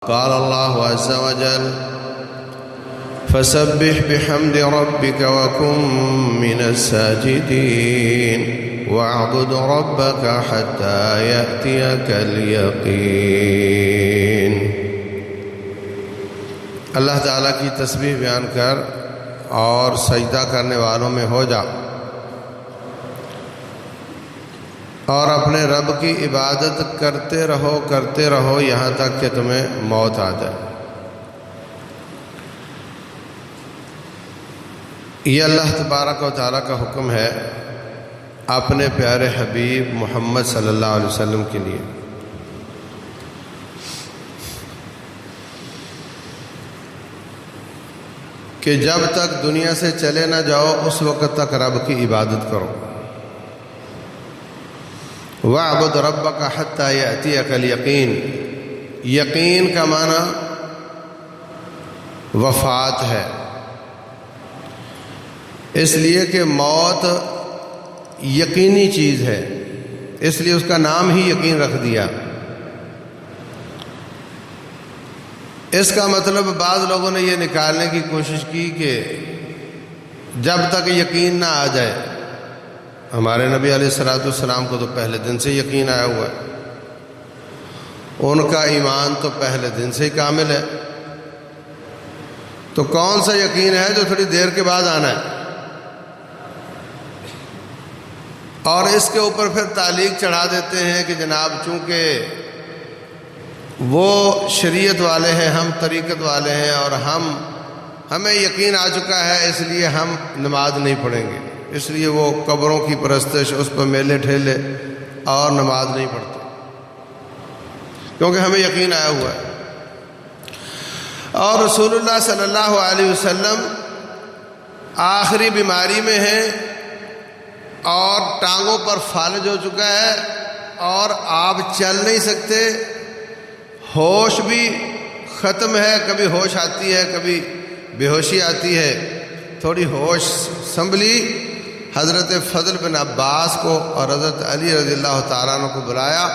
قال الله عز وجل فسبح بحمد ربك وكن من الساجدين واعبد ربك حتى يأتيك اليقين۔ اللہ تعالیٰ کی تسبیح بیان کر اور سجدہ کرنے والوں میں ہو جا اور اپنے رب کی عبادت کرتے رہو یہاں تک کہ تمہیں موت آ جائے۔ یہ اللہ تبارک و تعالیٰ کا حکم ہے اپنے پیارے حبیب محمد صلی اللہ علیہ وسلم کے لیے کہ جب تک دنیا سے چلے نہ جاؤ اس وقت تک رب کی عبادت کرو۔ وَاعْبُدْ رَبَّكَ حَتَّى يَأْتِيَكَ الْيَقِينُ، یقین کا معنی وفات ہے، اس لیے کہ موت یقینی چیز ہے، اس لیے اس کا نام ہی یقین رکھ دیا۔ اس کا مطلب بعض لوگوں نے یہ نکالنے کی کوشش کی کہ جب تک یقین نہ آ جائے، ہمارے نبی علیہ السلام کو تو پہلے دن سے یقین آیا ہوا ہے، ان کا ایمان تو پہلے دن سے ہی کامل ہے، تو کون سا یقین ہے جو تھوڑی دیر کے بعد آنا ہے؟ اور اس کے اوپر پھر تعلیق چڑھا دیتے ہیں کہ جناب چونکہ وہ شریعت والے ہیں، ہم طریقت والے ہیں، اور ہمیں یقین آ چکا ہے اس لیے ہم نماز نہیں پڑھیں گے، اس لیے وہ قبروں کی پرستش، اس پر میلے ٹھیلے اور نماز نہیں پڑھتے کیونکہ ہمیں یقین آیا ہوا ہے۔ اور رسول اللہ صلی اللہ علیہ وسلم آخری بیماری میں ہیں اور ٹانگوں پر فالج ہو چکا ہے اور آپ چل نہیں سکتے، ہوش بھی ختم ہے، کبھی ہوش آتی ہے کبھی بے ہوشی آتی ہے، تھوڑی ہوش سنبھلی، حضرت فضل بن عباس کو اور حضرت علی رضی اللہ تعالیٰ عنہ کو بلایا،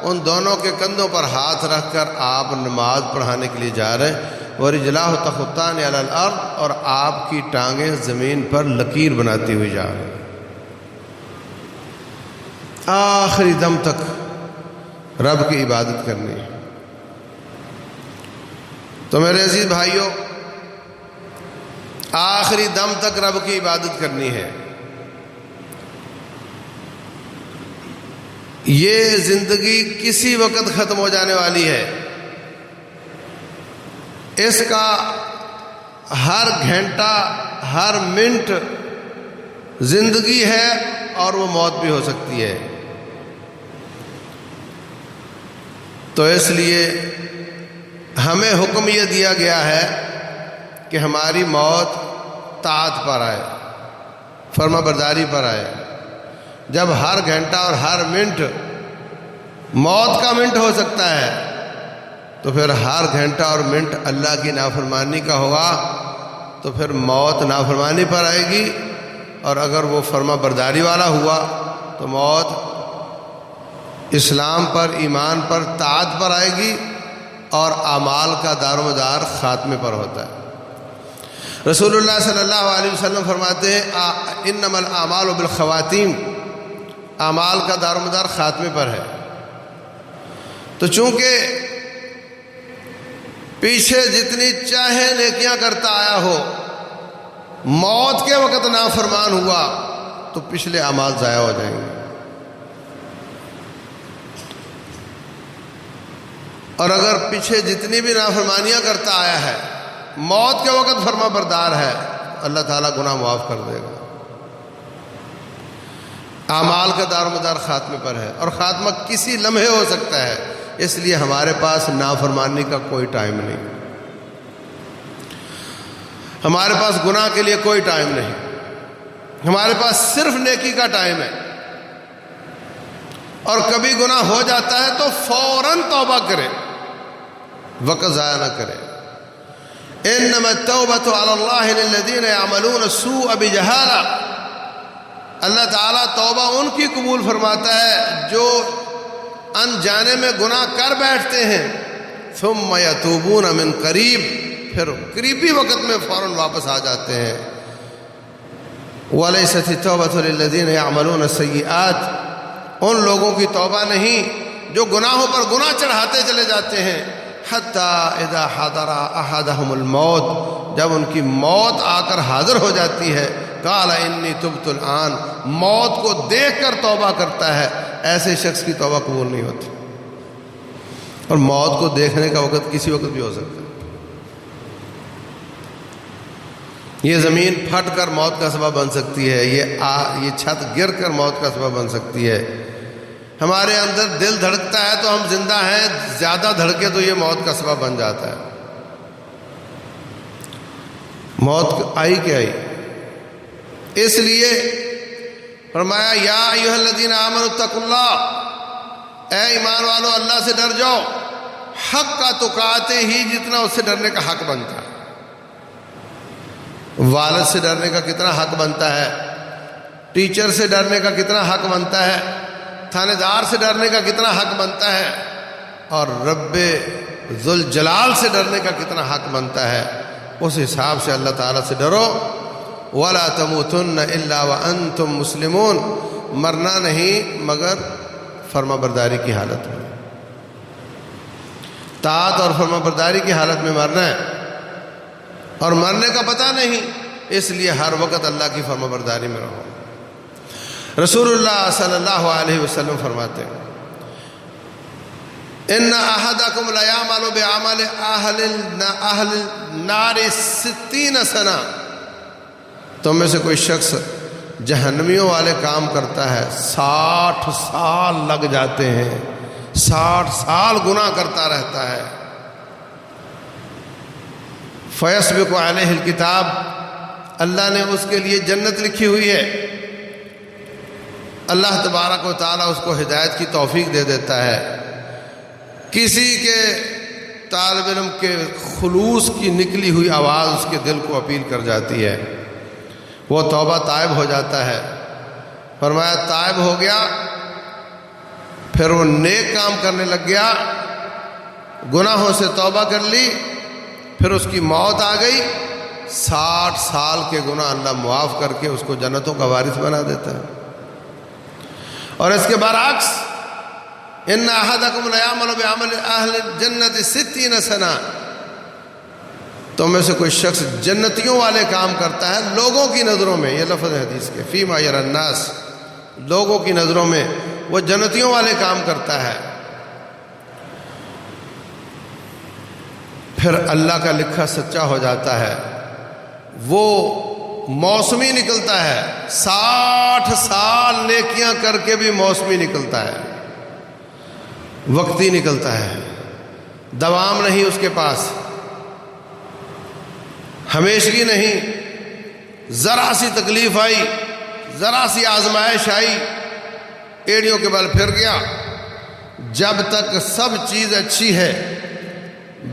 ان دونوں کے کندھوں پر ہاتھ رکھ کر آپ نماز پڑھانے کے لیے جا رہے ہیں، وَرِجْلَاهُ تَخُطَّانِ عَلَى الْأَرْضِ، اور آپ کی ٹانگیں زمین پر لکیر بناتی ہوئی جا رہے ہیں، آخری دم تک رب کی عبادت کرنی ہے۔ تو میرے عزیز بھائیوں، آخری دم تک رب کی عبادت کرنی ہے۔ یہ زندگی کسی وقت ختم ہو جانے والی ہے، اس کا ہر گھنٹہ ہر منٹ زندگی ہے اور وہ موت بھی ہو سکتی ہے۔ تو اس لیے ہمیں حکم یہ دیا گیا ہے کہ ہماری موت طاعت پر آئے، فرما برداری پر آئے۔ جب ہر گھنٹہ اور ہر منٹ موت کا منٹ ہو سکتا ہے تو پھر ہر گھنٹہ اور منٹ اللہ کی نافرمانی کا ہوگا، تو پھر موت نافرمانی پر آئے گی، اور اگر وہ فرما برداری والا ہوا تو موت اسلام پر، ایمان پر، طاعت پر آئے گی، اور اعمال کا دار و مدار خاتمے پر ہوتا ہے۔ رسول اللہ صلی اللہ علیہ وسلم فرماتے ہیں انما الاعمال بالخواتیم، اعمال کا دار و مدار خاتمے پر ہے۔ تو چونکہ پیچھے جتنی چاہے نیکیاں کرتا آیا ہو، موت کے وقت نافرمان ہوا تو پچھلے اعمال ضائع ہو جائیں گے، اور اگر پیچھے جتنی بھی نافرمانیاں کرتا آیا ہے، موت کے وقت فرما بردار ہے، اللہ تعالیٰ گناہ معاف کر دے گا۔ اعمال کا دار و مدار خاتمے پر ہے، اور خاتمہ کسی لمحے ہو سکتا ہے، اس لیے ہمارے پاس نافرمانی کا کوئی ٹائم نہیں، ہمارے پاس گناہ کے لیے کوئی ٹائم نہیں، ہمارے پاس صرف نیکی کا ٹائم ہے۔ اور کبھی گناہ ہو جاتا ہے تو فوراً توبہ کرے، وقت ضائع نہ کرے۔ انما التوبۃ علی اللہ للذین یعملون السوء بجہالہ، اللہ تعالیٰ توبہ ان کی قبول فرماتا ہے جو انجانے میں گناہ کر بیٹھتے ہیں ثم یتوبون من قریب، پھر قریبی وقت میں فوراً واپس آ جاتے ہیں۔ وَلَيْسَتِ التَّوْبَةُ لِلَّذِينَ يَعْمَلُونَ السَّيِّئَاتِ، ان لوگوں کی توبہ نہیں جو گناہوں پر گناہ چڑھاتے چلے جاتے ہیں۔ حَتَّى إِذَا حَضَرَ أَحَدَهُمُ الْمَوْتُ، جب ان کی موت آ کر حاضر ہو جاتی ہے، قَالَ إِنِّي تُبْتُ الْآنَ، موت کو دیکھ کر توبہ کرتا ہے، ایسے شخص کی توبہ قبول نہیں ہوتی۔ اور موت کو دیکھنے کا وقت کسی وقت بھی ہو سکتا ہے۔ یہ زمین پھٹ کر موت کا سبب بن سکتی ہے، یہ چھت گر کر موت کا سبب بن سکتی ہے۔ ہمارے اندر دل دھڑکتا ہے تو ہم زندہ ہیں، زیادہ دھڑکے تو یہ موت کا سبب بن جاتا ہے۔ موت آئی کہ آئی، اس لیے فرمایا یا ایھا الذین آمنوا اتقوا اللہ، اے ایمان والو اللہ سے ڈر جاؤ، حق کا تقاتے ہی، جتنا اس سے ڈرنے کا حق بنتا ہے۔ والد سے ڈرنے کا کتنا حق بنتا ہے، ٹیچر سے ڈرنے کا کتنا حق بنتا ہے، تھانے دار سے ڈرنے کا کتنا حق بنتا ہے، اور رب ذوالجلال سے ڈرنے کا کتنا حق بنتا ہے، اس حساب سے اللہ تعالیٰ سے ڈرو۔ وَلَا تَمُوتُنَّ إِلَّا وَأَنْتُمْ مُسْلِمُونَ، مرنا نہیں مگر فرما برداری کی حالت میں، طاعت اور فرما برداری کی حالت میں مرنا ہے، اور مرنے کا پتہ نہیں، اس لیے ہر وقت اللہ کی فرما برداری میں رہو۔ رسول اللہ صلی اللہ علیہ وسلم فرماتے ہیں ان احدکم لیعمل بعمل اہل النار 60 سنہ، تم میں سے کوئی شخص جہنمیوں والے کام کرتا ہے، 60 سال لگ جاتے ہیں، 60 سال گناہ کرتا رہتا ہے۔ فیسبق علیہ الکتاب، اللہ نے اس کے لیے جنت لکھی ہوئی ہے، اللہ تبارک و تعالیٰ اس کو ہدایت کی توفیق دے دیتا ہے۔ کسی کے طالب علم کے خلوص کی نکلی ہوئی آواز اس کے دل کو اپیل کر جاتی ہے، وہ توبہ طائب ہو جاتا ہے۔ فرمایا طائب ہو گیا، پھر وہ نیک کام کرنے لگ گیا، گناہوں سے توبہ کر لی، پھر اس کی موت آ گئی، 60 سال کے گناہ اللہ معاف کر کے اس کو جنتوں کا وارث بنا دیتا ہے۔ اور اس کے برعکس ان احدکم لیعمل بعمل اہل الجنت 60 سنہ، تم میں سے کوئی شخص جنتیوں والے کام کرتا ہے لوگوں کی نظروں میں، یہ لفظ ہے حدیث کے، فیما یری الناس، لوگوں کی نظروں میں وہ جنتیوں والے کام کرتا ہے، پھر اللہ کا لکھا سچا ہو جاتا ہے، وہ موسمی نکلتا ہے، 60 سال نیکیاں کر کے بھی موسمی نکلتا ہے، وقتی نکلتا ہے، دوام نہیں اس کے پاس، ہمیشگی نہیں، ذرا سی تکلیف آئی، ذرا سی آزمائش آئی، ایڑیوں کے بل پھر گیا۔ جب تک سب چیز اچھی ہے،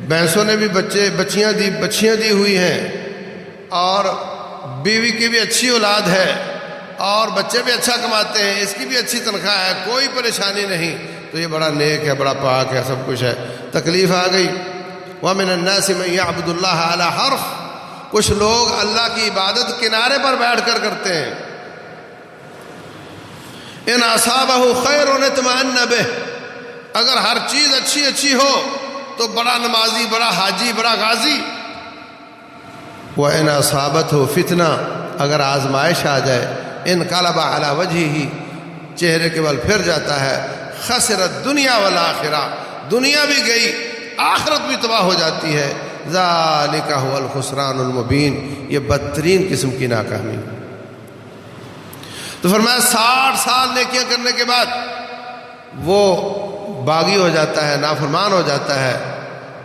بھینسوں نے بھی بچیاں دی ہوئی ہیں، اور بیوی کی بھی اچھی اولاد ہے، اور بچے بھی اچھا کماتے ہیں، اس کی بھی اچھی تنخواہ ہے، کوئی پریشانی نہیں، تو یہ بڑا نیک ہے، بڑا پاک ہے، سب کچھ ہے۔ تکلیف آ گئی، وَمِنَ النَّاسِ مَن يَعْبُدُ اللَّهَ عَلَى حَرْفٍ، کچھ لوگ اللہ کی عبادت کنارے پر بیٹھ کر کرتے ہیں۔ ان اصابہ خیر اطمأن بہ، اگر ہر چیز اچھی ہو تو بڑا نمازی، بڑا حاجی، بڑا غازی۔ وَإِنْ أَصَابَتْهُ فِتْنَةٌ، اگر آزمائش آ جائے، انقلب علی وجہہ، چہرے کے بل پھر جاتا ہے، خسرت دنیا والآخرہ، دنیا بھی گئی، آخرت بھی تباہ ہو جاتی ہے۔ ذالک هو الخسران المبین، یہ بدترین قسم کی ناکامی۔ تو فرمایا 60 سال نیکیاں کرنے کے بعد وہ باغی ہو جاتا ہے، نافرمان ہو جاتا ہے،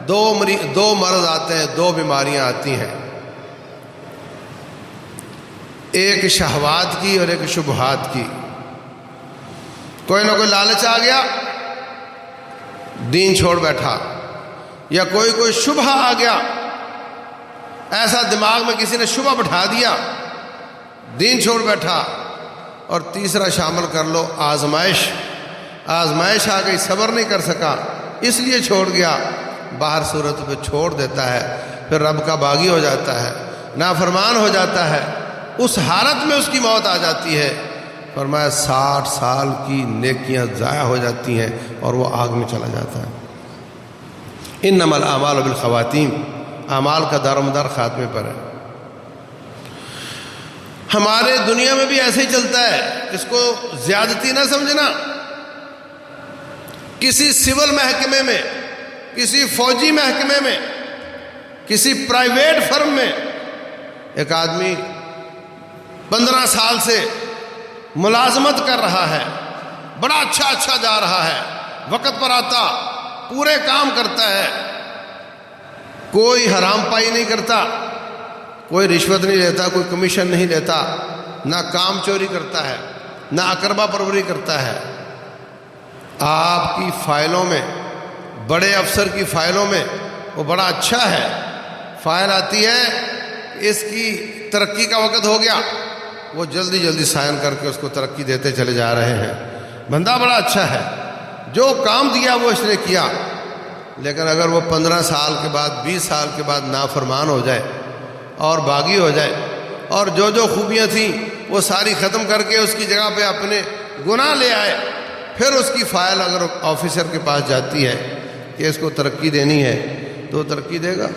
دو مرض آتے ہیں، 2 بیماریاں آتی ہیں، ایک شہوات کی اور ایک شبہات کی۔ کوئی نہ کوئی لالچ آ گیا، دین چھوڑ بیٹھا، یا کوئی شبہ آ گیا، ایسا دماغ میں کسی نے شبہ بٹھا دیا، دین چھوڑ بیٹھا۔ اور تیسرا شامل کر لو آزمائش آ گئی، صبر نہیں کر سکا، اس لیے چھوڑ گیا۔ باہر صورتوں پہ چھوڑ دیتا ہے، پھر رب کا باغی ہو جاتا ہے، نافرمان ہو جاتا ہے، اس حالت میں اس کی موت آ جاتی ہے، فرمایا 60 سال کی نیکیاں ضائع ہو جاتی ہیں اور وہ آگ میں چلا جاتا ہے۔ انما الاعمال بالخواتیم، اعمال کا دار و مدار خاتمے پر ہے۔ ہمارے دنیا میں بھی ایسے ہی چلتا ہے، اس کو زیادتی نہ سمجھنا۔ کسی سول محکمے میں، کسی فوجی محکمے میں، کسی پرائیویٹ فرم میں ایک آدمی 15 سال سے ملازمت کر رہا ہے، بڑا اچھا جا رہا ہے، وقت پر آتا، پورے کام کرتا ہے، کوئی حرام پائی نہیں کرتا، کوئی رشوت نہیں لیتا، کوئی کمیشن نہیں لیتا، نہ کام چوری کرتا ہے، نہ اقربا پروری کرتا ہے۔ آپ کی فائلوں میں، بڑے افسر کی فائلوں میں وہ بڑا اچھا ہے، فائل آتی ہے، اس کی ترقی کا وقت ہو گیا، وہ جلدی سائن کر کے اس کو ترقی دیتے چلے جا رہے ہیں۔ بندہ بڑا اچھا ہے، جو کام دیا وہ اس نے کیا، لیکن اگر وہ 15 سال کے بعد، 20 سال کے بعد نافرمان ہو جائے اور باغی ہو جائے، اور جو خوبیاں تھیں وہ ساری ختم کر کے اس کی جگہ پہ اپنے گناہ لے آئے، پھر اس کی فائل اگر آفیسر کے پاس جاتی ہے کہ اس کو ترقی دینی ہے تو وہ ترقی دے گا؟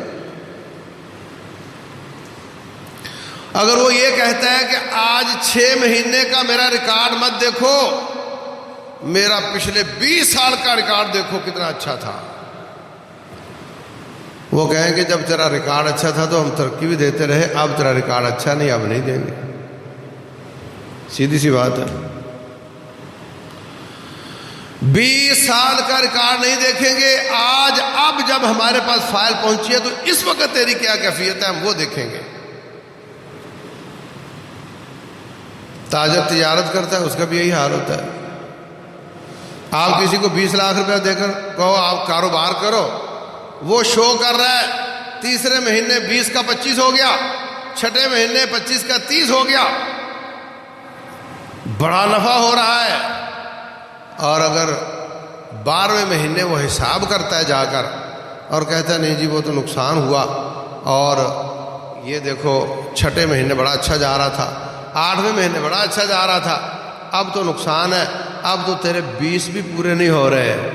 اگر وہ یہ کہتا ہے کہ آج 6 مہینے کا میرا ریکارڈ مت دیکھو، میرا پچھلے 20 سال کا ریکارڈ دیکھو کتنا اچھا تھا، وہ کہیں کہ جب تیرا ریکارڈ اچھا تھا تو ہم ترقی بھی دیتے رہے، اب تیرا ریکارڈ اچھا نہیں، اب نہیں دیں گے۔ سیدھی سی بات ہے۔ 20 سال کا ریکارڈ نہیں دیکھیں گے، آج اب جب ہمارے پاس فائل پہنچی ہے تو اس وقت تیری کیا کیفیت ہے، ہم وہ دیکھیں گے۔ تاجر تجارت کرتا ہے، اس کا بھی یہی حال ہوتا ہے۔ آپ کسی کو 20 لاکھ روپیہ دے کر کہو آپ کاروبار کرو، وہ شو کر رہا ہے، تیسرے مہینے 20 کا 25 ہو گیا، چھٹے مہینے 25 کا 30 ہو گیا، بڑا نفع ہو رہا ہے۔ اور اگر 12ویں مہینے وہ حساب کرتا ہے جا کر اور کہتا ہے نہیں جی وہ تو نقصان ہوا، اور یہ دیکھو چھٹے مہینے بڑا اچھا جا رہا تھا، 8ویں مہینے بڑا اچھا جا رہا تھا، اب تو نقصان ہے، اب تو تیرے 20 بھی پورے نہیں ہو رہے ہیں،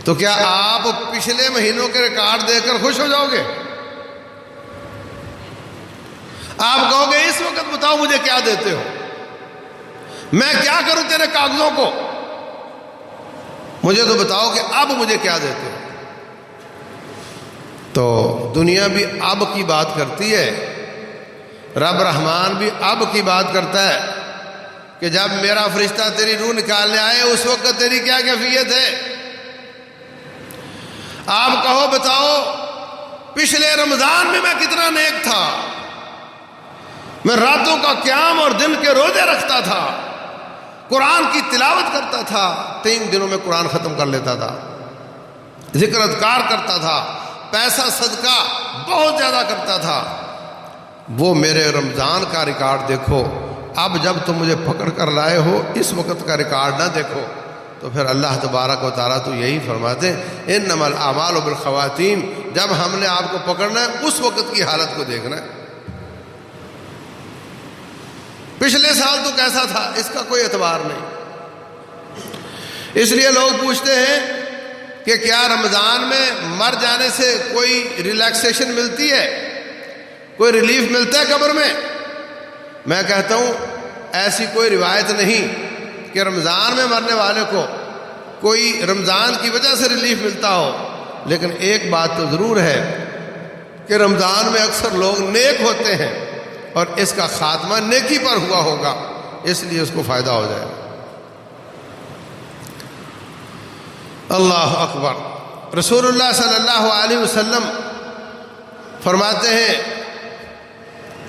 تو کیا آپ پچھلے مہینوں کے ریکارڈ دیکھ کر خوش ہو جاؤ گے؟ آپ کہو گے اس وقت بتاؤ مجھے کیا دیتے ہو، میں کیا کروں تیرے کاغذوں کو، مجھے تو بتاؤ کہ اب مجھے کیا دیتے ہو۔ تو دنیا بھی اب کی بات کرتی ہے، رب رحمان بھی اب کی بات کرتا ہے کہ جب میرا فرشتہ تیری روح نکالنے آئے اس وقت تیری کیا کیفیت ہے۔ آپ کہو بتاؤ پچھلے رمضان میں میں کتنا نیک تھا، میں راتوں کا قیام اور دن کے روزے رکھتا تھا، قرآن کی تلاوت کرتا تھا، 3 دنوں میں قرآن ختم کر لیتا تھا، ذکر اذکار کرتا تھا، پیسہ صدقہ بہت زیادہ کرتا تھا۔ وہ میرے رمضان کا ریکارڈ دیکھو، اب جب تم مجھے پکڑ کر لائے ہو اس وقت کا ریکارڈ نہ دیکھو۔ تو پھر اللہ تبارک و تعالیٰ تو یہی فرماتے ہیں انما الاعمال بالخواتیم، جب ہم نے آپ کو پکڑنا ہے اس وقت کی حالت کو دیکھنا ہے، پچھلے سال تو کیسا تھا اس کا کوئی اعتبار نہیں۔ اس لیے لوگ پوچھتے ہیں کہ کیا رمضان میں مر جانے سے کوئی ریلیکسیشن ملتی ہے، کوئی ریلیف ملتا ہے قبر میں؟ میں کہتا ہوں ایسی کوئی روایت نہیں کہ رمضان میں مرنے والے کو کوئی رمضان کی وجہ سے ریلیف ملتا ہو، لیکن ایک بات تو ضرور ہے کہ رمضان میں اکثر لوگ نیک ہوتے ہیں اور اس کا خاتمہ نیکی پر ہوا ہوگا، اس لیے اس کو فائدہ ہو جائے گا۔ اللہ اکبر۔ رسول اللہ صلی اللہ علیہ وسلم فرماتے ہیں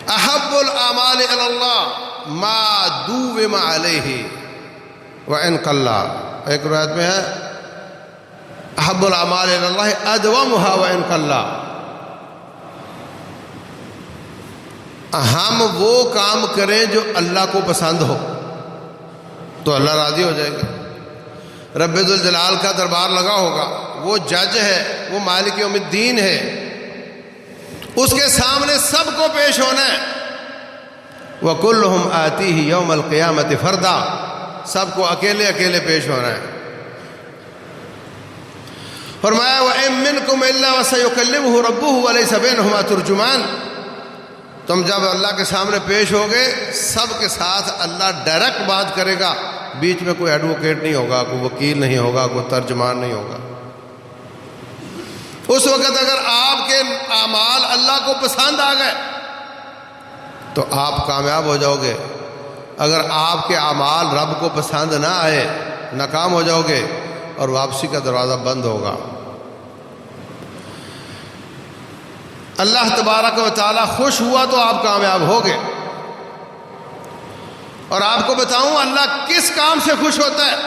احب الاعمال الی اللہ ما دوم علیہ وان قل، ایک روایت میں ہے احب الاعمال الی اللہ ادومها وان قل، ہم وہ کام کریں جو اللہ کو پسند ہو تو اللہ راضی ہو جائے گا، رب ذوالجلال کا دربار لگا ہوگا، وہ جج ہے، وہ مالک یوم الدین ہے، اس کے سامنے سب کو پیش ہونا ہے۔ وَكُلُّهُمْ آتِيهِ يَوْمَ الْقِيَامَةِ فَرْدًا، سب کو اکیلے اکیلے پیش ہونا ہے۔ فرمایا وَإِن مِّنكُمْ إِلَّا وَسَيُكَلِّمُهُ رَبُّهُ وَلَيْسَ بَيْنَهُمَا تُرْجُمَانٌ، تم جب اللہ کے سامنے پیش ہوگے سب کے ساتھ اللہ ڈائریکٹ بات کرے گا، بیچ میں کوئی ایڈوکیٹ نہیں ہوگا، کوئی وکیل نہیں ہوگا، کوئی ترجمان نہیں ہوگا۔ اس وقت اگر آپ کے اعمال اللہ کو پسند آ گئے تو آپ کامیاب ہو جاؤ گے، اگر آپ کے اعمال رب کو پسند نہ آئے ناکام ہو جاؤ گے اور واپسی کا دروازہ بند ہوگا۔ اللہ تبارک و تعالیٰ خوش ہوا تو آپ کامیاب ہوگے۔ اور آپ کو بتاؤں اللہ کس کام سے خوش ہوتا ہے؟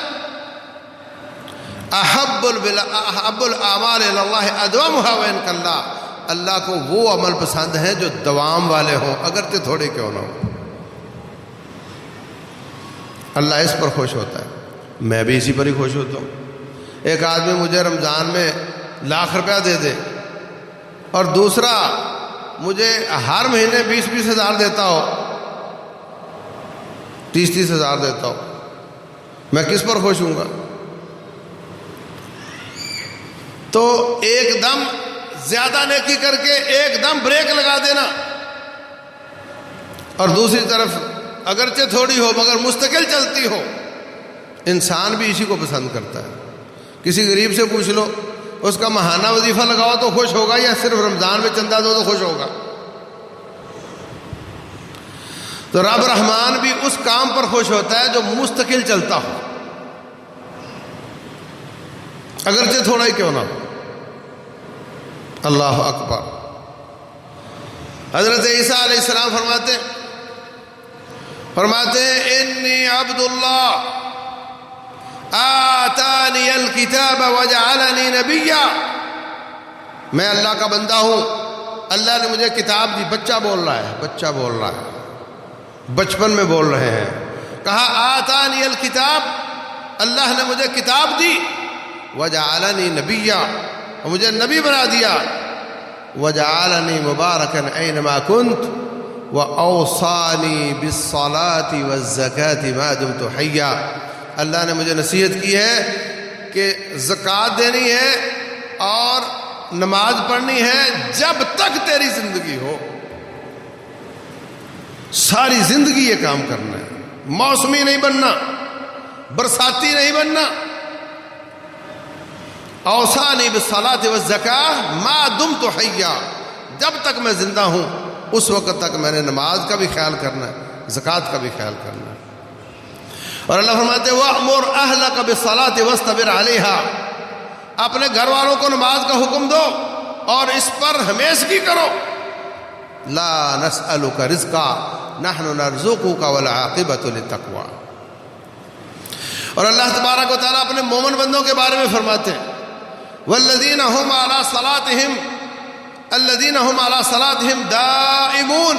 احب الاعمال الی اللہ ادومها وان قل، اللہ کو وہ عمل پسند ہیں جو دوام والے ہوں اگرچہ تھوڑے کیوں نہ ہوں۔ اللہ اس پر خوش ہوتا ہے، میں بھی اسی پر ہی خوش ہوتا ہوں۔ ایک آدمی مجھے رمضان میں 1,00,000 روپیہ دے دے اور دوسرا مجھے ہر مہینے 20-20 ہزار دیتا ہو، 30-30 ہزار دیتا ہو، میں کس پر خوش ہوں گا؟ تو ایک دم زیادہ نیکی کر کے ایک دم بریک لگا دینا، اور دوسری طرف اگرچہ تھوڑی ہو مگر مستقل چلتی ہو، انسان بھی اسی کو پسند کرتا ہے۔ کسی غریب سے پوچھ لو اس کا ماہانہ وظیفہ لگاؤ تو خوش ہوگا یا صرف رمضان میں چندہ دو تو خوش ہوگا؟ تو رب رحمان بھی اس کام پر خوش ہوتا ہے جو مستقل چلتا ہو اگرچہ تھوڑا ہی کیوں نہ ہو۔ اللہ اکبر۔ حضرت عیسیٰ علیہ السلام فرماتے ہیں انی عبد اللہ آتانی الکتاب وجعلنی نبیا، میں اللہ کا بندہ ہوں، اللہ نے مجھے کتاب دی۔ بچہ بول رہا ہے، بچپن میں بول رہے ہیں، کہا آتانی الکتاب، اللہ نے مجھے کتاب دی، وجعلنی نبیا، اور مجھے نبی بنا دیا، وجعلنی مبارکا اینما کنت واوصانی بالصلاة والزکاة ما دمت حیا، اللہ نے مجھے نصیحت کی ہے کہ زکوٰۃ دینی ہے اور نماز پڑھنی ہے جب تک تیری زندگی ہو، ساری زندگی یہ کام کرنا ہے، موسمی نہیں بننا، برساتی نہیں بننا۔ اوصانی بالصلاة والزکاة ما دمت حیا، جب تک میں زندہ ہوں اس وقت تک میں نے نماز کا بھی خیال کرنا ہے، زکوٰۃ کا بھی خیال کرنا ہے۔ اور اللہ فرماتے ہیں وَأْمُرْ أَهْلَكَ بِالصَّلَاةِ وَاسْتَبِرْ عَلَيْهَا، اپنے گھر والوں کو نماز کا حکم دو اور اس پر ہمیشگی کرو۔ لَا نَسْأَلُكَ رِزْقًا نَحْنُ نَرْزُقُكَ وَالْعَاقِبَةُ لِلتَّقْوَىٰ۔ اور اللہ تبارک و تعالیٰ اپنے مومن بندوں کے بارے میں فرماتے ہیں وَالَّذِينَ هُمْ عَلَىٰ صَلَاتِهِمْ دَائِمُونَ،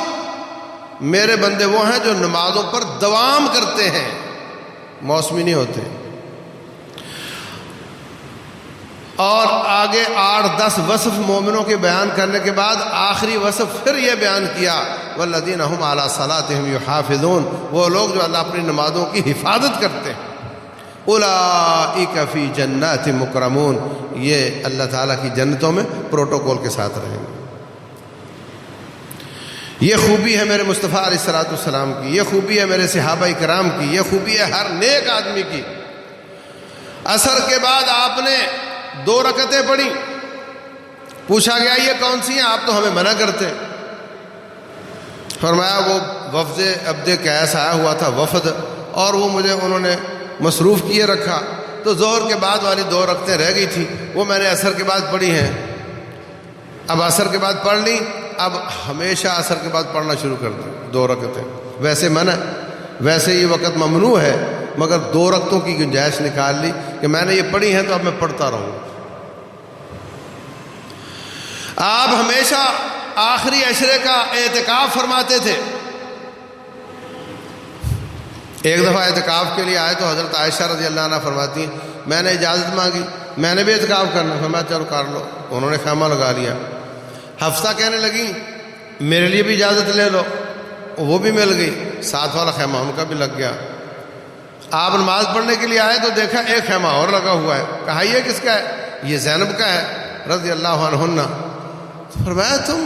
میرے بندے وہ ہیں جو نمازوں پر دوام کرتے ہیں، موسمی نہیں ہوتے۔ اور آگے 8-10 وصف مومنوں کے بیان کرنے کے بعد آخری وصف پھر یہ بیان کیا والذین هم علی صلاتهم یحافظون، وہ لوگ جو اللہ اپنی نمازوں کی حفاظت کرتے ہیں، اولئک فی جنات مکرمون، یہ اللہ تعالیٰ کی جنتوں میں پروٹوکول کے ساتھ رہیں گے۔ یہ خوبی ہے میرے مصطفیٰ علیہ الصلوۃ والسلام کی، یہ خوبی ہے میرے صحابہ کرام کی، یہ خوبی ہے ہر نیک آدمی کی۔ عصر کے بعد آپ نے 2 رکعتیں پڑھی، پوچھا گیا یہ کون سی ہیں؟ آپ تو ہمیں منع کرتے۔ فرمایا وہ وفد عبد قیس آیا ہوا تھا وفد، اور وہ مجھے انہوں نے مصروف کیے رکھا، تو ظہر کے بعد والی 2 رکعتیں رہ گئی تھی، وہ میں نے عصر کے بعد پڑھی ہیں۔ اب عصر کے بعد پڑھ لی، اب ہمیشہ عصر کے بعد پڑھنا شروع کر دیں 2 رکعتیں۔ ویسے منع، ویسے یہ وقت ممنوع ہے، مگر 2 رکعتوں کی گنجائش نکال لی کہ میں نے یہ پڑھی ہیں تو اب میں پڑھتا رہوں۔ آپ ہمیشہ آخری عشرے کا اعتکاف فرماتے تھے۔ ایک دفعہ اعتکاف کے لیے آئے تو حضرت عائشہ رضی اللہ عنہ فرماتی ہیں میں نے اجازت مانگی، میں نے بھی اعتکاف کرنا، فرمایا چلو کر لو، انہوں نے خیمہ لگا لیا۔ حفصہ کہنے لگیں میرے لیے بھی اجازت لے لو، وہ بھی مل گئی، ساتھ والا خیمہ ان کا بھی لگ گیا۔ آپ نماز پڑھنے کے لیے آئے تو دیکھا ایک خیمہ اور لگا ہوا ہے، کہا یہ کس کا ہے؟ یہ زینب کا ہے رضی اللہ عنہن۔ فرمایا تم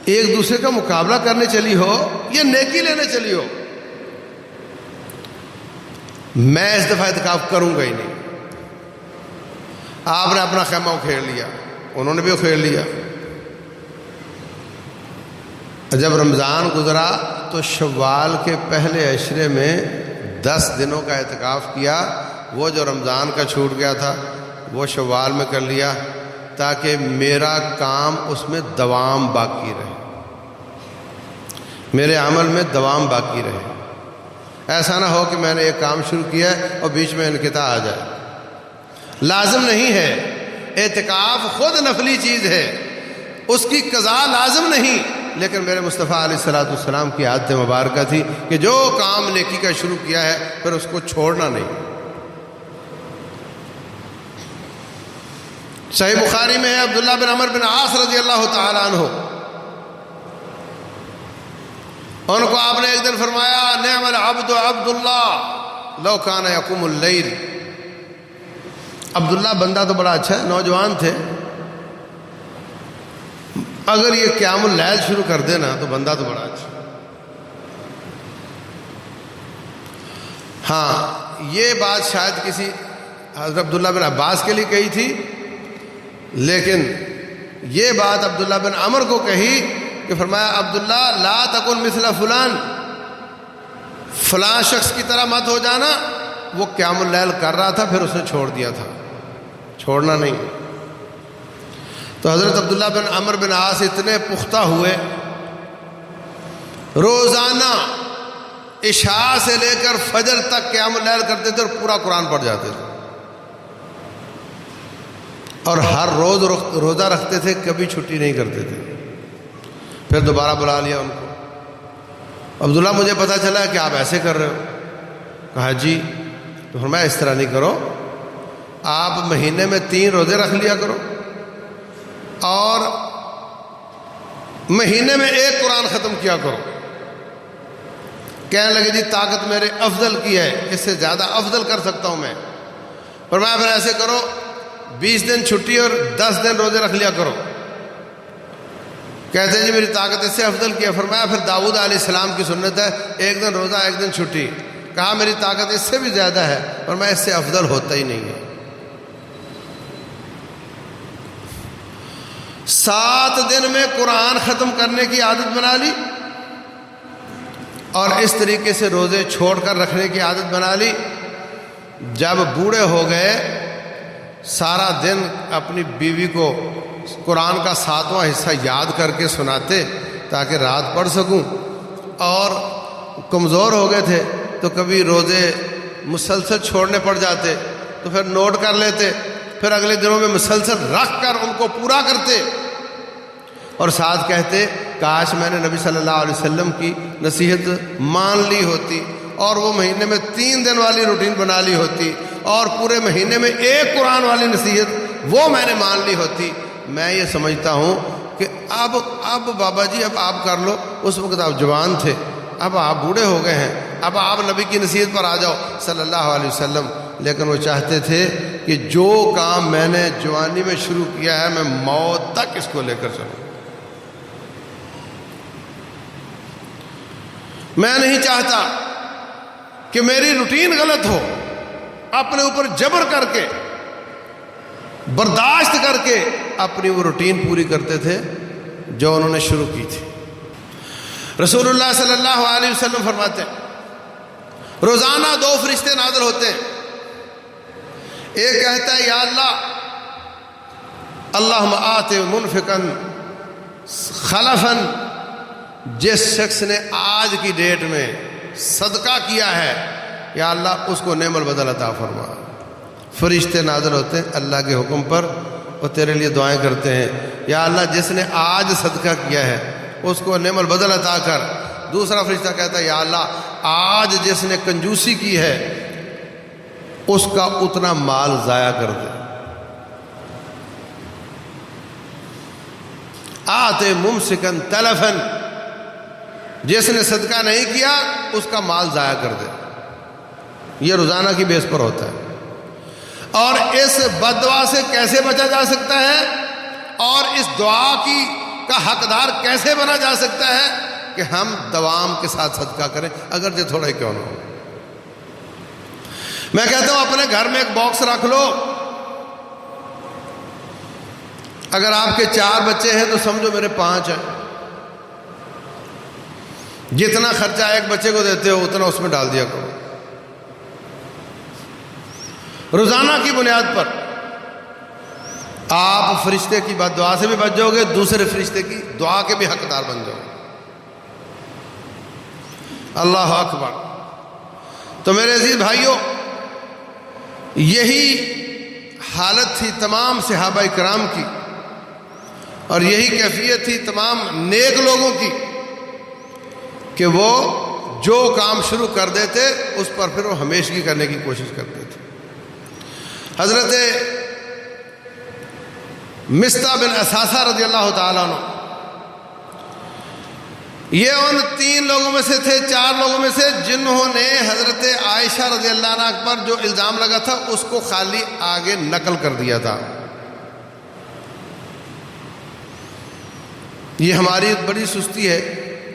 ایک دوسرے کا مقابلہ کرنے چلی ہو یا نیکی لینے چلی ہو؟ میں اس دفعہ اعتکاف کروں گا ہی نہیں۔ آپ نے اپنا خیمہ اکھیڑ لیا، انہوں نے بھی اکھیڑ لیا۔ جب رمضان گزرا تو شوال کے پہلے عشرے میں 10 دنوں کا اعتکاف کیا۔ وہ جو رمضان کا چھوٹ گیا تھا وہ شوال میں کر لیا تاکہ میرا کام اس میں دوام باقی رہے، میرے عمل میں دوام باقی رہے۔ ایسا نہ ہو کہ میں نے ایک کام شروع کیا اور بیچ میں انقطاع آ جائے۔ لازم نہیں ہے، اعتکاف خود نفلی چیز ہے، اس کی قضا لازم نہیں، لیکن میرے مصطفیٰ علیہ الصلوۃ والسلام کی عادت مبارکہ تھی کہ جو کام نیکی کا شروع کیا ہے پھر اس کو چھوڑنا نہیں۔ صحیح بخاری میں ہے عبداللہ بن عمر بن عاص رضی اللہ تعالیٰ عنہ، ان کو آپ نے ایک دن فرمایا نعم العبد عبداللہ لو کان یقوم اللیل۔ عبداللہ بندہ تو بڑا اچھا ہے، نوجوان تھے، اگر یہ قیام اللیل شروع کر دینا تو بندہ تو بڑا اچھا۔ ہاں یہ بات شاید کسی حضرت عبداللہ بن عباس کے لیے کہی تھی، لیکن یہ بات عبداللہ بن عمر کو کہی کہ فرمایا عبداللہ لا تکن مثل فلان، فلاں شخص کی طرح مت ہو جانا، وہ قیام اللیل کر رہا تھا پھر اس نے چھوڑ دیا تھا، چھوڑنا نہیں۔ تو حضرت عبداللہ بن عمر بن عاص اتنے پختہ ہوئے، روزانہ عشاء سے لے کر فجر تک قیام اللیل کرتے تھے اور پورا قرآن پڑھ جاتے تھے، اور ہر روز روزہ رکھتے تھے، کبھی چھٹی نہیں کرتے تھے۔ پھر دوبارہ بلا لیا ان کو، عبداللہ مجھے پتہ چلا کہ آپ ایسے کر رہے ہو۔ کہا جی، تو فرمایا اس طرح نہیں کرو، آپ مہینے میں 3 روزے رکھ لیا کرو اور مہینے میں 1 قرآن ختم کیا کرو۔ کہنے لگے جی طاقت میرے افضل کی ہے، اس سے زیادہ افضل کر سکتا ہوں میں۔ فرمایا پھر ایسے کرو 20 دن چھٹی اور 10 دن روزے رکھ لیا کرو۔ کہتے ہیں جی میری طاقت اس سے افضل کی ہے۔ فرمایا پھر داؤد علیہ السلام کی سنت ہے 1 دن روزہ 1 دن چھٹی۔ کہا میری طاقت اس سے بھی زیادہ ہے، فرمایا اس سے افضل ہوتا ہی نہیں ہے۔ 7 دن میں قرآن ختم کرنے کی عادت بنا لی اور اس طریقے سے روزے چھوڑ کر رکھنے کی عادت بنا لی۔ جب بوڑھے ہو گئے سارا دن اپنی بیوی کو قرآن کا 7واں حصہ یاد کر کے سناتے تاکہ رات پڑھ سکوں، اور کمزور ہو گئے تھے تو کبھی روزے مسلسل چھوڑنے پڑ جاتے تو پھر نوٹ کر لیتے، پھر اگلے دنوں میں مسلسل رکھ کر ان کو پورا کرتے، اور ساتھ کہتے کاش میں نے نبی صلی اللہ علیہ وسلم کی نصیحت مان لی ہوتی اور وہ مہینے میں 3 دن والی روٹین بنا لی ہوتی اور پورے مہینے میں 1 قرآن والی نصیحت وہ میں نے مان لی ہوتی۔ میں یہ سمجھتا ہوں کہ اب بابا جی اب آپ کر لو، اس وقت آپ جوان تھے، اب آپ بوڑھے ہو گئے ہیں، اب آپ نبی کی نصیحت پر آ جاؤ صلی اللہ علیہ وسلم۔ لیکن وہ چاہتے تھے کہ جو کام میں نے جوانی میں شروع کیا ہے میں موت تک اس کو لے کر چلوں۔ میں نہیں چاہتا کہ میری روٹین غلط ہو، اپنے اوپر جبر کر کے برداشت کر کے اپنی وہ روٹین پوری کرتے تھے جو انہوں نے شروع کی تھی۔ رسول اللہ صلی اللہ علیہ وسلم فرماتے ہیں روزانہ 2 فرشتے نازل ہوتے ہیں، ایک کہتا ہے یا اللہ اللہم آت منفقا خلفا، جس شخص نے آج کی ڈیٹ میں صدقہ کیا ہے یا اللہ اس کو نعم البدل عطا فرما۔ فرشتے نازل ہوتے ہیں اللہ کے حکم پر، وہ تیرے لیے دعائیں کرتے ہیں یا اللہ جس نے آج صدقہ کیا ہے اس کو نعم البدل عطا کر۔ دوسرا فرشتہ کہتا ہے یا اللہ آج جس نے کنجوسی کی ہے اس کا اتنا مال ضائع کر دے۔ آتے ممسکن تلفن، جس نے صدقہ نہیں کیا اس کا مال ضائع کر دے، یہ روزانہ کی بیس پر ہوتا ہے۔ اور اس بد دعا سے کیسے بچا جا سکتا ہے اور اس دعا کا حقدار کیسے بنا جا سکتا ہے کہ ہم دوام کے ساتھ صدقہ کریں، اگرچہ تھوڑا ہی کیوں نہ ہو۔ میں کہتا ہوں اپنے گھر میں ایک باکس رکھ لو، اگر آپ کے 4 بچے ہیں تو سمجھو میرے 5 ہیں، جتنا خرچہ ایک بچے کو دیتے ہو اتنا اس میں ڈال دیا کرو، روزانہ کی بنیاد پر۔ آپ فرشتے کی بد دعا سے بھی بچ جاؤ گے، دوسرے فرشتے کی دعا کے بھی حقدار بن جاؤ گے۔ اللہ اکبر۔ تو میرے عزیز بھائیوں، یہی حالت تھی تمام صحابہ کرام کی، اور یہی کیفیت تھی تمام نیک لوگوں کی کہ وہ جو کام شروع کر دیتے اس پر پھر وہ ہمیشگی کرنے کی کوشش کرتے تھے۔ حضرت مصطح بن اثاثہ رضی اللہ تعالیٰ عنہ، یہ ان 3 لوگوں میں سے تھے، 4 لوگوں میں سے جنہوں نے حضرت عائشہ رضی اللہ عنہ پر جو الزام لگا تھا اس کو خالی آگے نقل کر دیا تھا۔ یہ ہماری بڑی سستی ہے،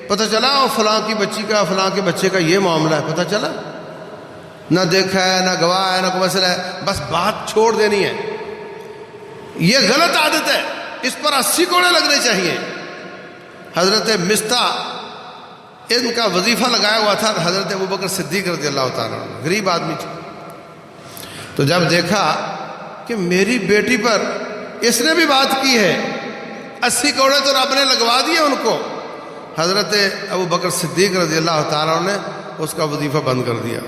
پتہ چلا فلاں کی بچی کا فلاں کے بچے کا یہ معاملہ ہے، پتہ چلا، نہ دیکھا ہے، نہ گواہ ہے، نہ کوئی مسئلہ ہے، بس بات چھوڑ دینی ہے۔ یہ غلط عادت ہے، اس پر 80 کوڑے لگنے چاہیے۔ حضرت مصطح ان کا وظیفہ لگایا ہوا تھا حضرت ابوبکر صدیق رضی اللہ تعالیٰ عنہ، غریب آدمی تھے۔ تو جب دیکھا کہ میری بیٹی پر اس نے بھی بات کی ہے، 80 کوڑے تو رب نے لگوا دیے ان کو، حضرت ابوبکر صدیق رضی اللہ تعالیٰ عنہ نے اس کا وظیفہ بند کر دیا۔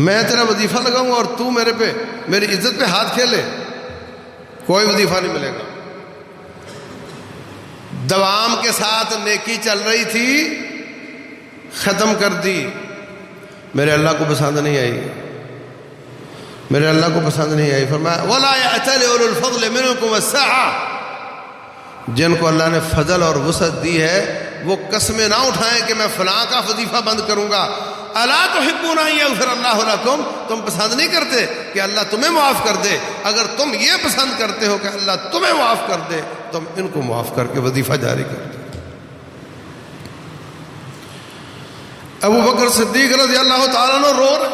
میں تیرا وظیفہ لگاؤں اور تو میری عزت پہ ہاتھ کھیلے، کوئی وظیفہ نہیں ملے گا۔ دوام کے ساتھ نیکی چل رہی تھی، ختم کر دی، میرے اللہ کو پسند نہیں آئی، میرے اللہ کو پسند نہیں آئی۔ فرمایا وَلَا يَأْتَلِ أُولُو الْفَضْلِ مِنْكُمْ وَالسَّعَةِ، جن کو اللہ نے فضل اور وسعت دی ہے وہ قسمیں نہ اٹھائیں کہ میں فلاں کا وظیفہ بند کروں گا۔ الا تحبون ان یغفر اللہ لکم، تم پسند نہیں کرتے کہ اللہ تمہیں معاف کر دے؟ اگر تم یہ پسند کرتے ہو کہ اللہ تمہیں معاف کر دے، تم ان کو معاف کر کے وظیفہ جاری کر دو۔ ابو بکر صدیق رضی اللہ تعالیٰ عنہ رو رہے،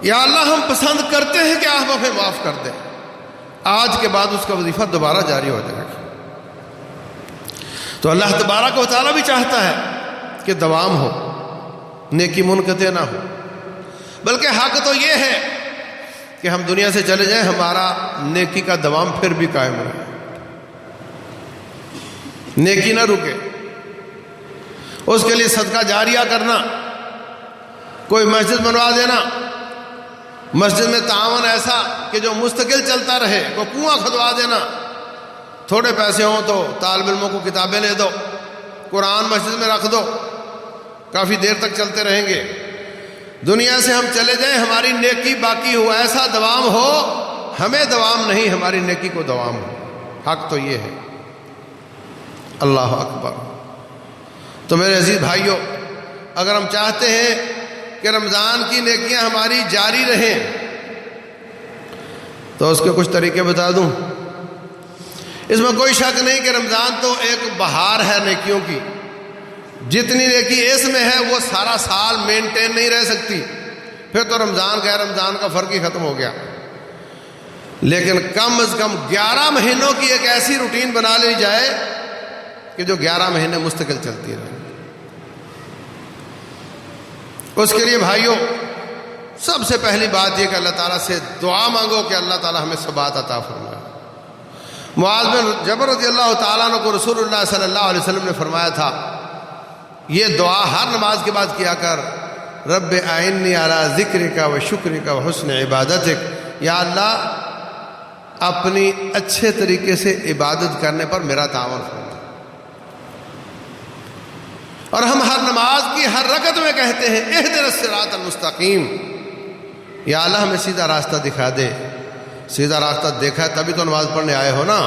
یا اللہ ہم پسند کرتے ہیں کہ آپ ہمیں معاف کر دیں، آج کے بعد اس کا وظیفہ دوبارہ جاری ہو جائے گا۔ تو اللہ تبارک و تعالیٰ بھی چاہتا ہے کہ دوام ہو، نیکی منقطع نہ ہو، بلکہ حق تو یہ ہے کہ ہم دنیا سے چلے جائیں، ہمارا نیکی کا دوام پھر بھی قائم رہے، نیکی نہ رکے۔ اس کے لیے صدقہ جاریہ کرنا، کوئی مسجد بنوا دینا، مسجد میں تعاون ایسا کہ جو مستقل چلتا رہے، کوئی کنواں کھدوا دینا، تھوڑے پیسے ہوں تو طالب علموں کو کتابیں لے دو، قرآن مسجد میں رکھ دو، کافی دیر تک چلتے رہیں گے۔ دنیا سے ہم چلے جائیں، ہماری نیکی باقی ہو، ایسا دوام ہو، ہمیں دوام نہیں، ہماری نیکی کو دوام ہو۔ حق تو یہ ہے۔ اللہ اکبر۔ تو میرے عزیز بھائیوں، اگر ہم چاہتے ہیں کہ رمضان کی نیکیاں ہماری جاری رہیں تو اس کے کچھ طریقے بتا دوں۔ اس میں کوئی شک نہیں کہ رمضان تو ایک بہار ہے نیکیوں کی، جتنی نیکی اس میں ہے وہ سارا سال مینٹین نہیں رہ سکتی، پھر تو رمضان غیر رمضان کا فرق ہی ختم ہو گیا۔ لیکن کم از کم 11 مہینوں کی ایک ایسی روٹین بنا لی جائے کہ جو 11 مہینے مستقل چلتی رہے۔ اس کے لیے بھائیوں، سب سے پہلی بات یہ کہ اللہ تعالیٰ سے دعا مانگو کہ اللہ تعالیٰ ہمیں ثبات عطا فرمائے۔ معاذ بن جبل رضی اللہ تعالیٰ عنہ کو رسول اللہ صلی اللہ علیہ وسلم نے فرمایا تھا، یہ دعا ہر نماز کے بعد کیا کر، رب اعنی علی ذکرک و شکرک و حسن عبادتک، یا اللہ اپنی اچھے طریقے سے عبادت کرنے پر میرا تعاون فرما۔ اور ہم ہر نماز کی ہر رکعت میں کہتے ہیں اہدنا الصراط المستقیم، یا اللہ ہمیں سیدھا راستہ دکھا دے. سیدھا راستہ دیکھا ہے تبھی تو نماز پڑھنے آئے ہو نا.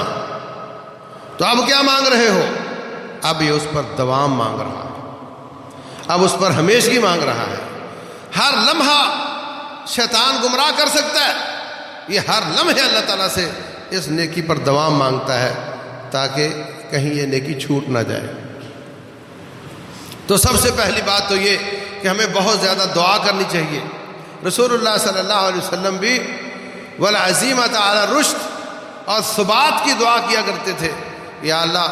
تو اب کیا مانگ رہے ہو؟ اب یہ اس پر دوام مانگ رہا ہے، اب اس پر ہمیشگی مانگ رہا ہے. ہر لمحہ شیطان گمراہ کر سکتا ہے، یہ ہر لمحے اللہ تعالیٰ سے اس نیکی پر دوام مانگتا ہے تاکہ کہیں یہ نیکی چھوٹ نہ جائے. تو سب سے پہلی بات تو یہ کہ ہمیں بہت زیادہ دعا کرنی چاہیے. رسول اللہ صلی اللہ علیہ وسلم بھی والعزیمۃ علی الرشد اور ثبات کی دعا کیا کرتے تھے. یا اللہ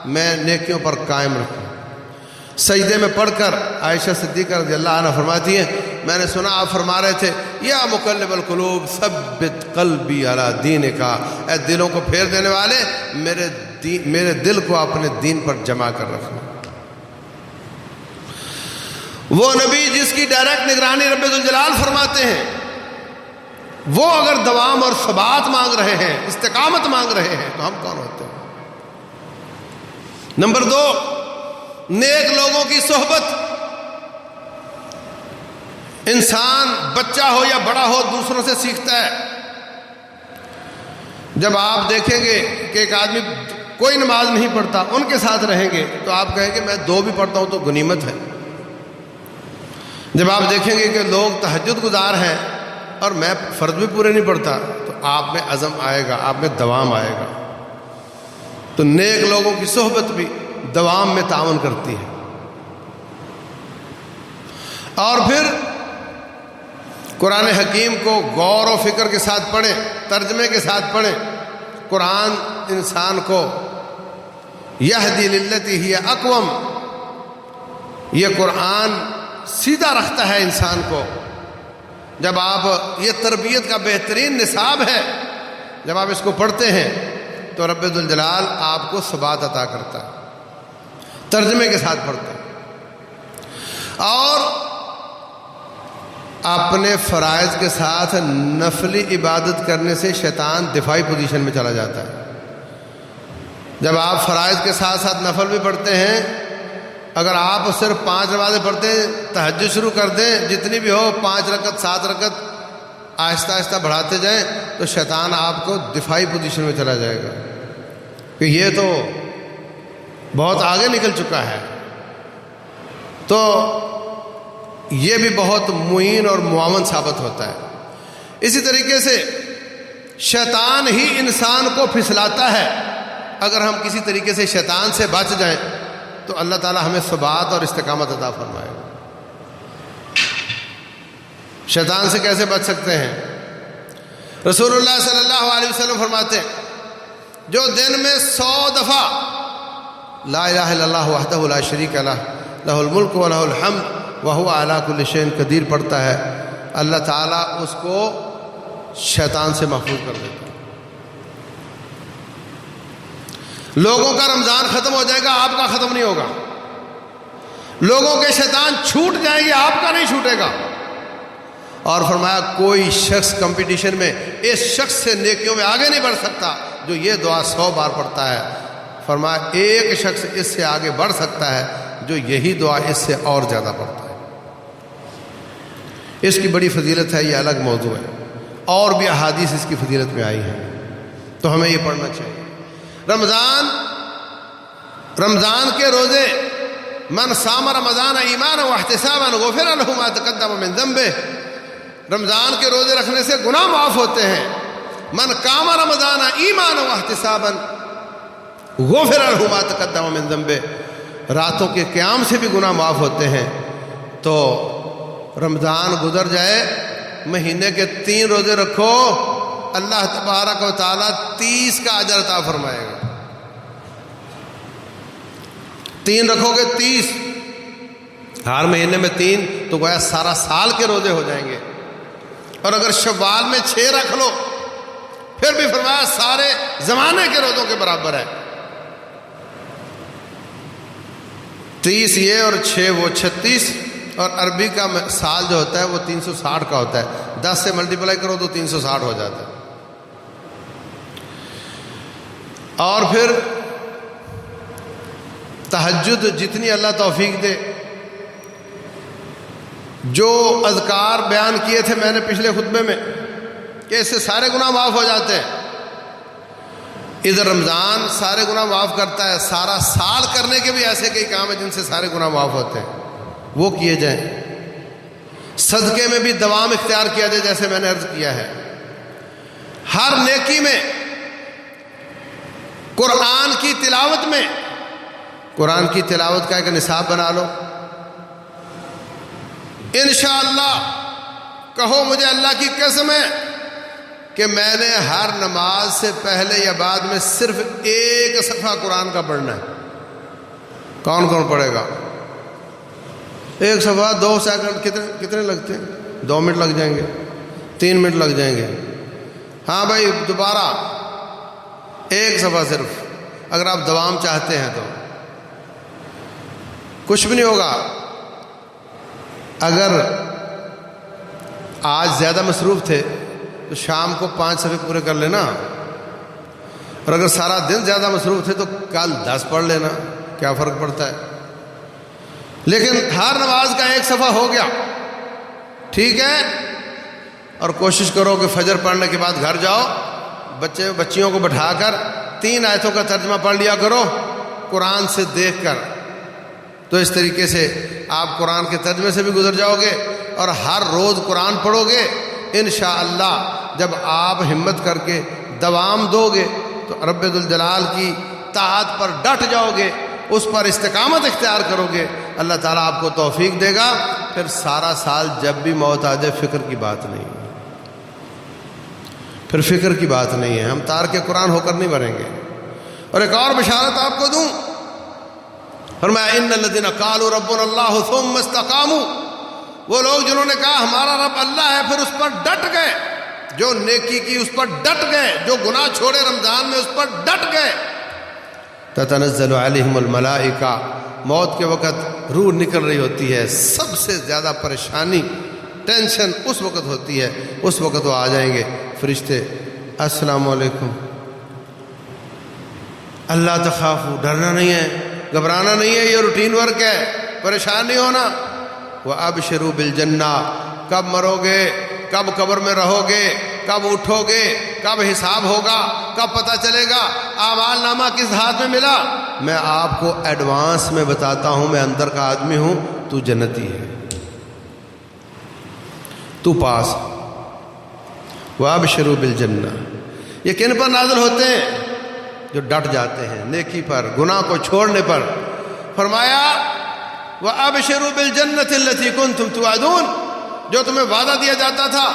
میں نیکیوں پر قائم رکھوں. سجدے میں پڑھ کر عائشہ صدیقہ رضی اللہ عنہ فرماتی ہیں میں نے سنا آپ فرما رہے تھے یا مقلب القلوب ثبت قلبی علی دینک، اے دلوں کو پھیر دینے والے میرے دل کو اپنے دین پر جمع کر رکھنا. وہ نبی جس کی ڈائریکٹ نگرانی رب ذوالجلال فرماتے ہیں، وہ اگر دوام اور ثبات مانگ رہے ہیں، استقامت مانگ رہے ہیں، تو ہم کون ہوتے ہیں؟ نمبر 2، نیک لوگوں کی صحبت. انسان بچہ ہو یا بڑا ہو دوسروں سے سیکھتا ہے. جب آپ دیکھیں گے کہ ایک آدمی کوئی نماز نہیں پڑھتا، ان کے ساتھ رہیں گے تو آپ کہیں گے میں 2 بھی پڑھتا ہوں تو غنیمت ہے. جب آپ دیکھیں گے کہ لوگ تہجد گزار ہیں اور میں فرض بھی پورے نہیں پڑھتا تو آپ میں عزم آئے گا، آپ میں دوام آئے گا. تو نیک لوگوں کی صحبت بھی دوام میں تعاون کرتی ہے. اور پھر قرآن حکیم کو غور و فکر کے ساتھ پڑھیں، ترجمے کے ساتھ پڑھیں. قرآن انسان کو یہدی للتی ہی اقوم، یہ قرآن سیدھا رکھتا ہے انسان کو. جب آپ یہ تربیت کا بہترین نصاب ہے، جب آپ اس کو پڑھتے ہیں تو رب ذوالجلال آپ کو ثبات عطا کرتا ہے. ترجمے کے ساتھ پڑھتے ہیں. اور اپنے فرائض کے ساتھ نفلی عبادت کرنے سے شیطان دفاعی پوزیشن میں چلا جاتا ہے. جب آپ فرائض کے ساتھ ساتھ نفل بھی پڑھتے ہیں، اگر آپ صرف 5 نمازیں پڑھتے ہیں، تہجد شروع کر دیں، جتنی بھی ہو 5 رکعت 7 رکعت آہستہ آہستہ بڑھاتے جائیں، تو شیطان آپ کو دفاعی پوزیشن میں چلا جائے گا کہ یہ تو بہت آگے نکل چکا ہے. تو یہ بھی بہت معین اور معاون ثابت ہوتا ہے. اسی طریقے سے شیطان ہی انسان کو پھسلاتا ہے. اگر ہم کسی طریقے سے شیطان سے بچ جائیں تو اللہ تعالیٰ ہمیں ثبات اور استقامت عطا فرمائے گا. شیطان سے کیسے بچ سکتے ہیں؟ رسول اللہ صلی اللہ علیہ وسلم فرماتے ہیں جو دن میں 100 دفعہ لا الہ الا اللہ وحدہ لا شریک لہ لہ الملک و لہ الحمد وہو علی کل شیء قدیر پڑھتا ہے، اللہ تعالیٰ اس کو شیطان سے محفوظ کر دیتا ہے. لوگوں کا رمضان ختم ہو جائے گا، آپ کا ختم نہیں ہوگا. لوگوں کے شیطان چھوٹ جائیں گے، آپ کا نہیں چھوٹے گا. اور فرمایا کوئی شخص کمپٹیشن میں اس شخص سے نیکیوں میں آگے نہیں بڑھ سکتا جو یہ دعا 100 بار پڑھتا ہے. فرمایا ایک شخص اس سے آگے بڑھ سکتا ہے جو یہی دعا اس سے اور زیادہ پڑھتا ہے. اس کی بڑی فضیلت ہے، یہ الگ موضوع ہے، اور بھی احادیث اس کی فضیلت میں آئی ہیں، تو ہمیں یہ پڑھنا چاہیے. رمضان کے روزے من صام رمضان ایمانا واحتسابا غفر له ما تقدم من ذنبه، رمضان کے روزے رکھنے سے گناہ معاف ہوتے ہیں. من قام رمضان ایمانا واحتسابا غفر له ما تقدم من ذنبه، راتوں کے قیام سے بھی گناہ معاف ہوتے ہیں. تو رمضان گزر جائے، مہینے کے 3 روزے رکھو، اللہ تبارک و تعالیٰ 30 کا اجر عطا فرمائے گا. 3 رکھو گے 30، ہر مہینے میں 3 تو گویا سارا سال کے روزے ہو جائیں گے. اور اگر شوال میں 6 رکھ لو پھر بھی فرمایا سارے زمانے کے روزوں کے برابر ہے. 30 یہ اور 6 وہ 36، اور عربی کا سال جو ہوتا ہے وہ 360 کا ہوتا ہے. 10 سے ملٹیپلائی کرو تو 360 ہو جاتا ہے. اور پھر تہجد جتنی اللہ توفیق دے، جو اذکار بیان کیے تھے میں نے پچھلے خطبے میں کہ اس سے سارے گناہ معاف ہو جاتے ہیں، ادھر رمضان سارے گناہ معاف کرتا ہے، سارا سال کرنے کے بھی ایسے کئی کام ہیں جن سے سارے گناہ معاف ہوتے ہیں، وہ کیے جائیں۔ صدقے میں بھی دوام اختیار کیا جائے، جیسے میں نے عرض کیا ہے، ہر نیکی میں، قرآن کی تلاوت میں، قرآن کی تلاوت کا ایک نصاب بنا لو، انشاءاللہ کہو مجھے اللہ کی قسم ہے کہ میں نے ہر نماز سے پہلے یا بعد میں صرف ایک صفحہ قرآن کا پڑھنا ہے۔ کون کون پڑھے گا؟ ایک صفحہ 2 سیکنڈ کتنے لگتے ہیں؟ 2 منٹ لگ جائیں گے، 3 منٹ لگ جائیں گے۔ ہاں بھائی دوبارہ ایک صفحہ صرف، اگر آپ دوام چاہتے ہیں تو کچھ بھی نہیں ہوگا۔ اگر آج زیادہ مصروف تھے تو شام کو 5 صفحے پورے کر لینا، اور اگر سارا دن زیادہ مصروف تھے تو کل 10 پڑھ لینا، کیا فرق پڑتا ہے؟ لیکن ہر نماز کا ایک صفحہ ہو گیا، ٹھیک ہے؟ اور کوشش کرو کہ فجر پڑھنے کے بعد گھر جاؤ، بچیوں کو بٹھا کر 3 آیتوں کا ترجمہ پڑھ لیا کرو قرآن سے دیکھ کر، تو اس طریقے سے آپ قرآن کے ترجمے سے بھی گزر جاؤ گے، اور ہر روز قرآن پڑھو گے انشاءاللہ۔ جب آپ ہمت کر کے دوام دو گے تو رب ذوالجلال کی طاعت پر ڈٹ جاؤ گے، اس پر استقامت اختیار کرو گے، اللہ تعالیٰ آپ کو توفیق دے گا، پھر سارا سال جب بھی موت آ جائے فکر کی بات نہیں ہے، پھر فکر کی بات نہیں ہے، ہم تار کے قرآن ہو کر نہیں مریں گے۔ اور ایک اور بشارت آپ کو دوں، فرمایا ان الذین قالوا ربنا اللہ ثم استقاموا، وہ لوگ جنہوں نے کہا ہمارا رب اللہ ہے پھر اس پر ڈٹ گئے، جو نیکی کی اس پر ڈٹ گئے، جو گناہ چھوڑے رمضان میں اس پر ڈٹ گئے، تتنزل علیہم الملائکہ، موت کے وقت روح نکل رہی ہوتی ہے، سب سے زیادہ پریشانی ٹینشن اس وقت ہوتی ہے، اس وقت وہ آ جائیں گے فرشتے، السلام علیکم، اللہ تخافوا، ڈرنا نہیں ہے، گھبرانا نہیں ہے، یہ روٹین ورک ہے، پریشان نہیں ہونا، وَأَبْشِرُوا بِالْجَنَّةِ، کب مرو گے، کب قبر میں رہو گے، کب اٹھو گے، کب حساب ہوگا، کب پتہ چلے گا، اعمال نامہ کس ہاتھ میں ملا، میں آپ کو ایڈوانس میں بتاتا ہوں، میں اندر کا آدمی ہوں، تو جنتی ہے، تو پاس۔ وَأَبْشِرُوا بِالْجَنَّةِ، یہ کن پر نازل ہوتے ہیں؟ جو ڈٹ جاتے ہیں نیکی پر، گناہ کو چھوڑنے پر۔ فرمایا وَأَبْشِرُوا بِالْجَنَّةِ الَّتِي كُنْتُمْ تُوعَدُونَ، جو تمہیں وعدہ دیا جاتا تھا۔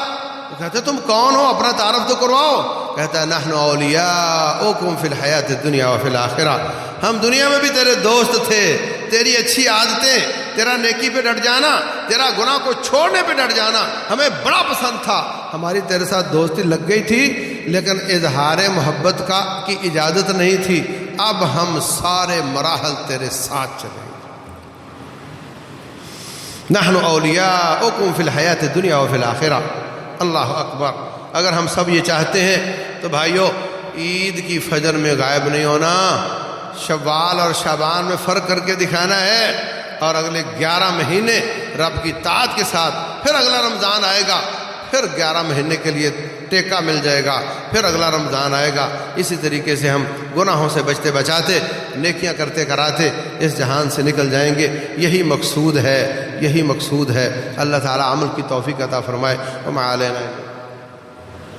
کہتے تم کون ہو، اپنا تعارف تو کرواؤ۔ کہتا ہے نحن اولیاؤکم فی الحیات الدنیا وفی الآخرہ، ہم دنیا میں بھی تیرے دوست تھے، تیری اچھی عادتیں، تیرا نیکی پہ ڈٹ جانا، تیرا گناہ کو چھوڑنے پہ ڈٹ جانا ہمیں بڑا پسند تھا، ہماری تیرے ساتھ دوستی لگ گئی تھی، لیکن اظہار محبت کی اجازت نہیں تھی، اب ہم سارے مراحل تیرے ساتھ چلیں گے۔ نحن اولیاؤکم فی الحیات الدنیا وفی الآخرہ، اللہ اکبر۔ اگر ہم سب یہ چاہتے ہیں تو بھائیو عید کی فجر میں غائب نہیں ہونا، شوال اور شعبان میں فرق کر کے دکھانا ہے، اور اگلے 11 مہینے رب کی طاعت کے ساتھ، پھر اگلا رمضان آئے گا، پھر 11 مہینے کے لیے ٹیکہ مل جائے گا، پھر اگلا رمضان آئے گا۔ اسی طریقے سے ہم گناہوں سے بچتے بچاتے، نیکیاں کرتے کراتے اس جہان سے نکل جائیں گے۔ یہی مقصود ہے، یہی مقصود ہے۔ اللہ تعالیٰ عمل کی توفیق عطا فرمائے۔ وما علینا